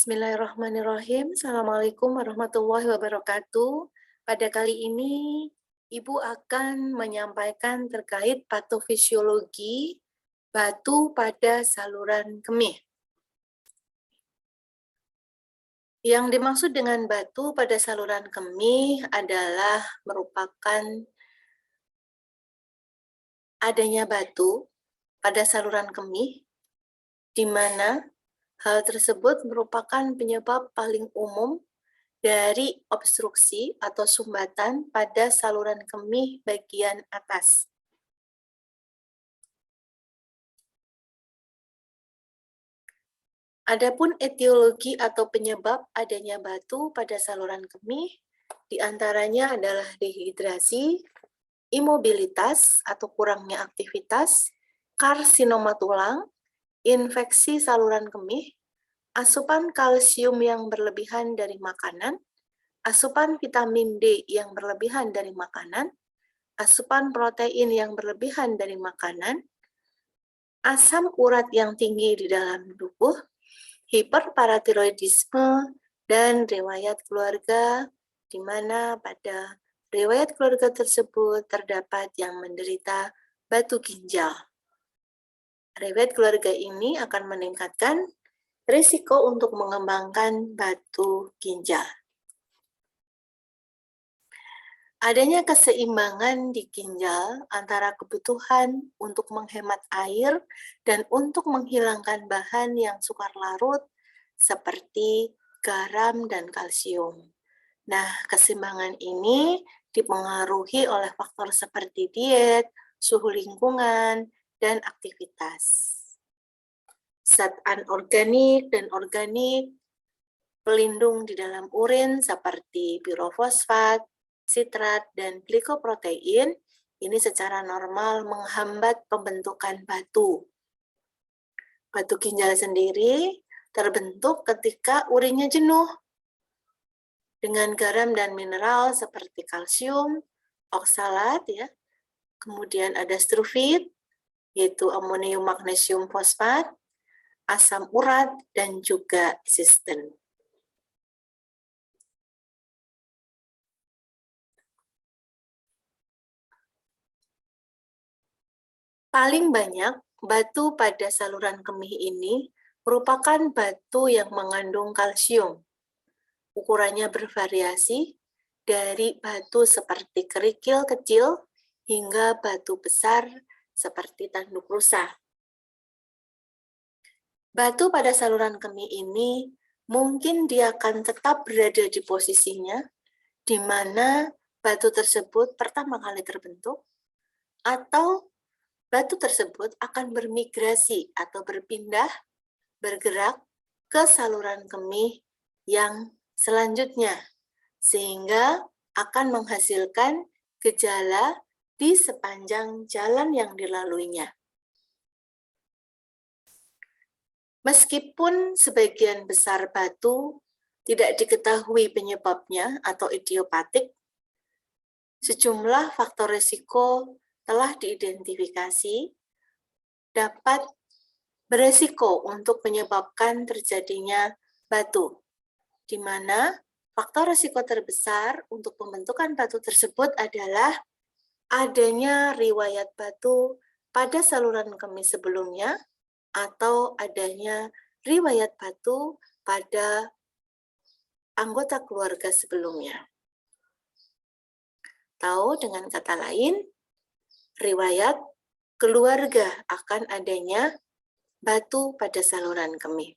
Bismillahirrahmanirrahim. Assalamualaikum warahmatullahi wabarakatuh. Pada kali ini, Ibu akan menyampaikan terkait patofisiologi batu pada saluran kemih. Yang dimaksud dengan batu pada saluran kemih adalah merupakan adanya batu pada saluran kemih, di mana hal tersebut merupakan penyebab paling umum dari obstruksi atau sumbatan pada saluran kemih bagian atas. Adapun etiologi atau penyebab adanya batu pada saluran kemih, diantaranya adalah dehidrasi, imobilitas atau kurangnya aktivitas, karsinoma tulang, infeksi saluran kemih, asupan kalsium yang berlebihan dari makanan, asupan vitamin D yang berlebihan dari makanan, asupan protein yang berlebihan dari makanan, asam urat yang tinggi di dalam tubuh, hiperparatiroidisme, dan riwayat keluarga, di mana pada riwayat keluarga tersebut terdapat yang menderita batu ginjal. Riwayat keluarga ini akan meningkatkan risiko untuk mengembangkan batu ginjal. Adanya keseimbangan di ginjal antara kebutuhan untuk menghemat air dan untuk menghilangkan bahan yang sukar larut seperti garam dan kalsium. Nah, keseimbangan ini dipengaruhi oleh faktor seperti diet, suhu lingkungan, dan aktivitas. Zat anorganik dan organik pelindung di dalam urin seperti pirofosfat, sitrat, dan glikoprotein ini secara normal menghambat pembentukan batu. Batu ginjal sendiri terbentuk ketika urinnya jenuh dengan garam dan mineral seperti kalsium, oksalat, ya. Kemudian ada struvit, yaitu amonium magnesium fosfat, asam urat, dan juga asisten. Paling banyak batu pada saluran kemih ini merupakan batu yang mengandung kalsium. Ukurannya bervariasi dari batu seperti kerikil kecil hingga batu besar seperti tanduk rusa. Batu pada saluran kemih ini mungkin dia akan tetap berada di posisinya di mana batu tersebut pertama kali terbentuk, atau batu tersebut akan bermigrasi atau berpindah, bergerak ke saluran kemih yang selanjutnya, sehingga akan menghasilkan gejala di sepanjang jalan yang dilaluinya. Meskipun sebagian besar batu tidak diketahui penyebabnya atau idiopatik, sejumlah faktor risiko telah diidentifikasi dapat beresiko untuk menyebabkan terjadinya batu, di mana faktor risiko terbesar untuk pembentukan batu tersebut adalah adanya riwayat batu pada saluran kemih sebelumnya atau adanya riwayat batu pada anggota keluarga sebelumnya. Atau dengan kata lain, riwayat keluarga akan adanya batu pada saluran kemih.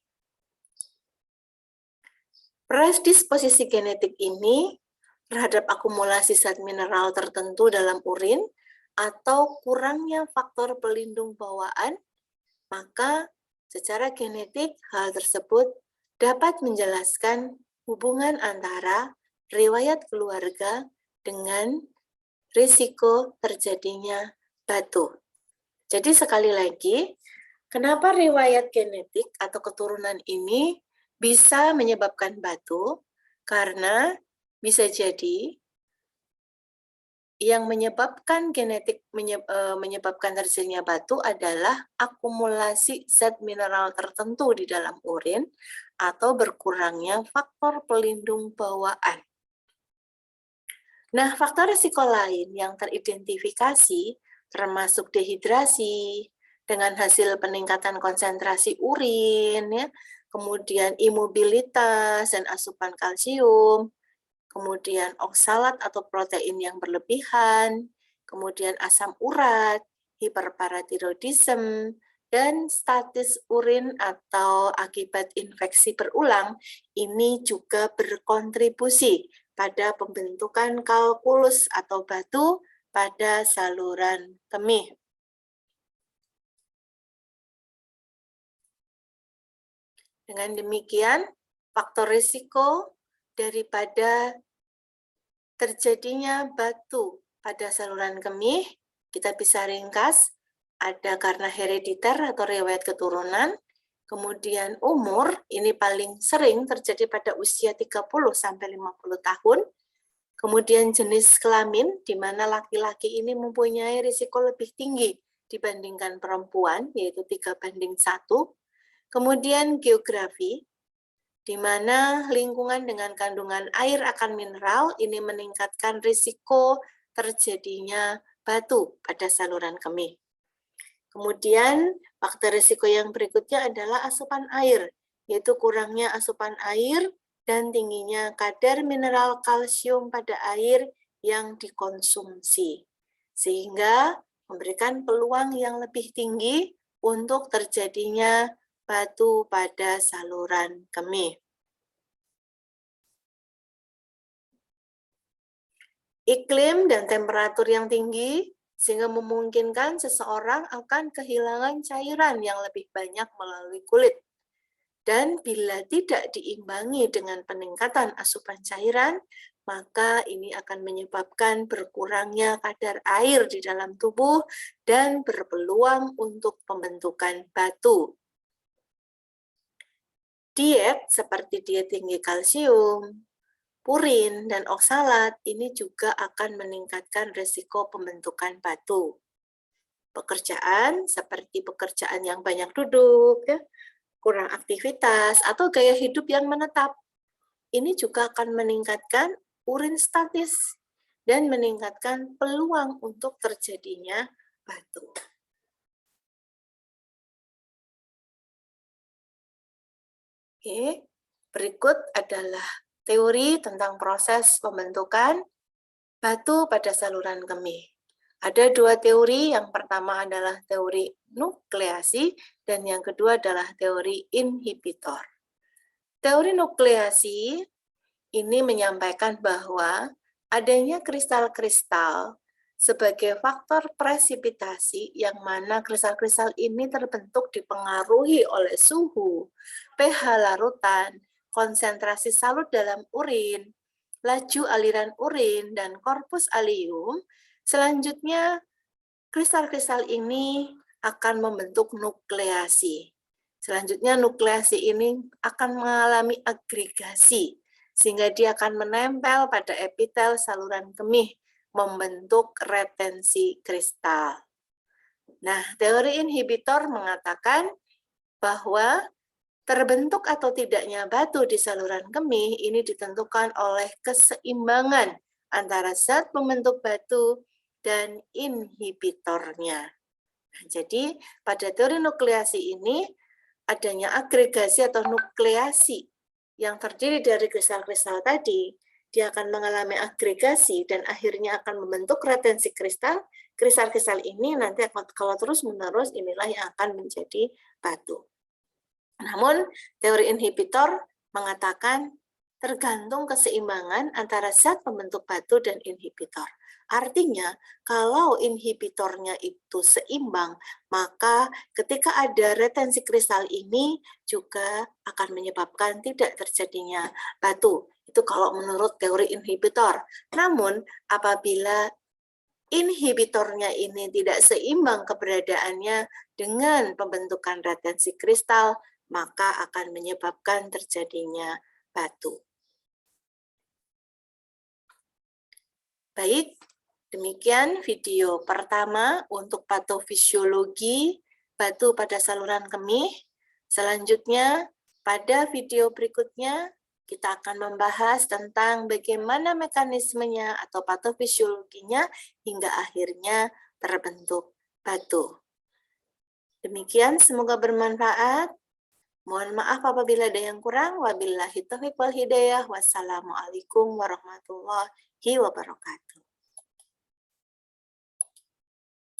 Predisposisi genetik ini terhadap akumulasi zat mineral tertentu dalam urin atau kurangnya faktor pelindung bawaan, maka secara genetik hal tersebut dapat menjelaskan hubungan antara riwayat keluarga dengan risiko terjadinya batu. Jadi sekali lagi, kenapa riwayat genetik atau keturunan ini bisa menyebabkan batu? Karena bisa jadi yang menyebabkan menyebabkan terjadinya batu adalah akumulasi zat mineral tertentu di dalam urin atau berkurangnya faktor pelindung bawaan. Nah, faktor risiko lain yang teridentifikasi termasuk dehidrasi dengan hasil peningkatan konsentrasi urin, ya, kemudian imobilitas dan asupan kalsium, kemudian oksalat atau protein yang berlebihan, kemudian asam urat, hiperparatiroidisme, dan status urin atau akibat infeksi berulang ini juga berkontribusi pada pembentukan kalkulus atau batu pada saluran kemih. Dengan demikian, faktor risiko daripada terjadinya batu pada saluran kemih, kita bisa ringkas, ada karena herediter atau riwayat keturunan, kemudian umur, ini paling sering terjadi pada usia 30-50 tahun, kemudian jenis kelamin, di mana laki-laki ini mempunyai risiko lebih tinggi dibandingkan perempuan, yaitu 3:1, kemudian geografi, di mana lingkungan dengan kandungan air akan mineral ini meningkatkan risiko terjadinya batu pada saluran kemih. Kemudian faktor risiko yang berikutnya adalah asupan air, yaitu kurangnya asupan air dan tingginya kadar mineral kalsium pada air yang dikonsumsi, sehingga memberikan peluang yang lebih tinggi untuk terjadinya batu pada saluran kemih. Iklim dan temperatur yang tinggi sehingga memungkinkan seseorang akan kehilangan cairan yang lebih banyak melalui kulit. Dan bila tidak diimbangi dengan peningkatan asupan cairan, maka ini akan menyebabkan berkurangnya kadar air di dalam tubuh dan berpeluang untuk pembentukan batu. Diet seperti diet tinggi kalsium, purin, dan oksalat ini juga akan meningkatkan risiko pembentukan batu. Pekerjaan seperti pekerjaan yang banyak duduk, ya, kurang aktivitas, atau gaya hidup yang menetap, ini juga akan meningkatkan urin statis dan meningkatkan peluang untuk terjadinya batu. Oke, berikut adalah teori tentang proses pembentukan batu pada saluran kemih. Ada dua teori, yang pertama adalah teori nukleasi dan yang kedua adalah teori inhibitor. Teori nukleasi ini menyampaikan bahwa adanya kristal-kristal sebagai faktor presipitasi yang mana kristal-kristal ini terbentuk dipengaruhi oleh suhu, pH larutan, konsentrasi salut dalam urin, laju aliran urin, dan korpus allium. Selanjutnya, kristal-kristal ini akan membentuk nukleasi. Selanjutnya, nukleasi ini akan mengalami agregasi, sehingga dia akan menempel pada epitel saluran kemih, membentuk retensi kristal. Nah, teori inhibitor mengatakan bahwa terbentuk atau tidaknya batu di saluran kemih ini ditentukan oleh keseimbangan antara zat pembentuk batu dan inhibitornya. Nah, jadi pada teori nukleasi ini adanya agregasi atau nukleasi yang terdiri dari kristal-kristal tadi, dia akan mengalami agregasi dan akhirnya akan membentuk retensi kristal. Kristal-kristal ini nanti kalau terus-menerus inilah yang akan menjadi batu. Namun, teori inhibitor mengatakan tergantung keseimbangan antara zat pembentuk batu dan inhibitor. Artinya, kalau inhibitornya itu seimbang, maka ketika ada retensi kristal ini juga akan menyebabkan tidak terjadinya batu. Itu kalau menurut teori inhibitor. Namun, apabila inhibitornya ini tidak seimbang keberadaannya dengan pembentukan retensi kristal, maka akan menyebabkan terjadinya batu. Baik, Demikian video pertama untuk patofisiologi batu pada saluran kemih. Selanjutnya, pada video berikutnya, kita akan membahas tentang bagaimana mekanismenya atau patofisiologinya hingga akhirnya terbentuk batu. Demikian, semoga bermanfaat. Mohon maaf apabila ada yang kurang. Wabillahi taufiq wal hidayah. Wassalamualaikum warahmatullahi wabarakatuh.